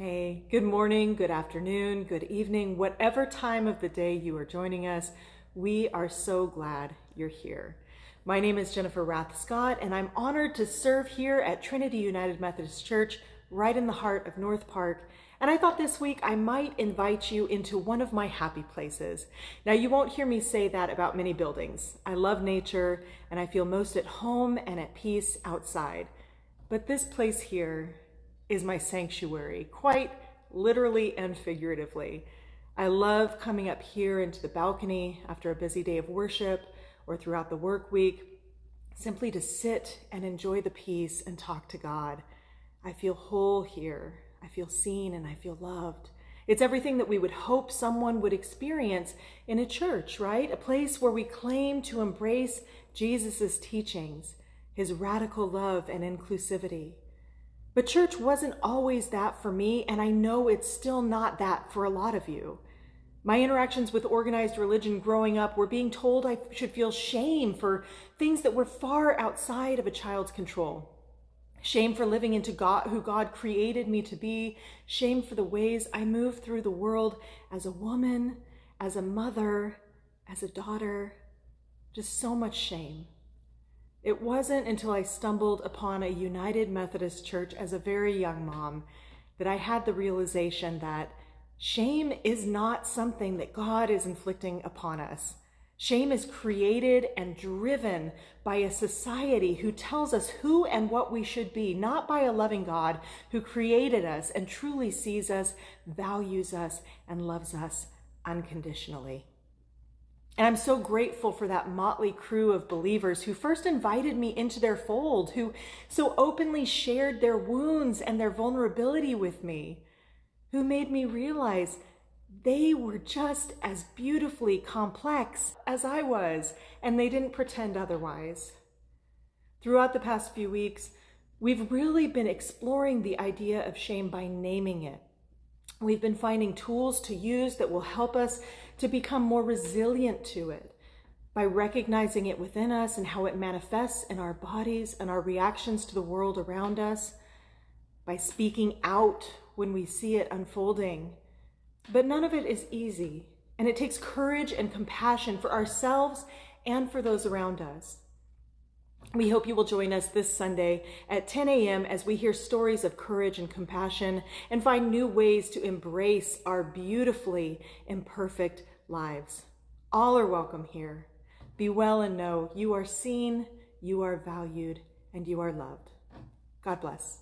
Hey, good morning, good afternoon, good evening, whatever time of the day you are joining us, we are so glad you're here. My name is Jennifer Rath Scott, and I'm honored to serve here at Trinity United Methodist Church, right in the heart of North Park. And I thought this week I might invite you into one of my happy places. Now, you won't hear me say that about many buildings. I love nature, and I feel most at home and at peace outside. But this place here is my sanctuary, quite literally and figuratively. I love coming up here into the balcony after a busy day of worship or throughout the work week, simply to sit and enjoy the peace and talk to God. I feel whole here. I feel seen and I feel loved. It's everything that we would hope someone would experience in a church, right? A place where we claim to embrace Jesus's teachings, his radical love and inclusivity. But church wasn't always that for me, and I know it's still not that for a lot of you. My interactions with organized religion growing up were being told I should feel shame for things that were far outside of a child's control. Shame for living into God, who God created me to be. Shame for the ways I move through the world as a woman, as a mother, as a daughter. Just so much shame. It wasn't until I stumbled upon a United Methodist Church as a very young mom that I had the realization that shame is not something that God is inflicting upon us. Shame is created and driven by a society who tells us who and what we should be, not by a loving God who created us and truly sees us, values us, and loves us unconditionally. And I'm so grateful for that motley crew of believers who first invited me into their fold, who so openly shared their wounds and their vulnerability with me, who made me realize they were just as beautifully complex as I was, and they didn't pretend otherwise. Throughout the past few weeks, we've really been exploring the idea of shame by naming it. We've been finding tools to use that will help us to become more resilient to it by recognizing it within us and how it manifests in our bodies and our reactions to the world around us, by speaking out when we see it unfolding. But none of it is easy, and it takes courage and compassion for ourselves and for those around us. We hope you will join us this Sunday at 10 a.m. as we hear stories of courage and compassion and find new ways to embrace our beautifully imperfect lives. All are welcome here. Be well and know you are seen, you are valued, and you are loved. God bless.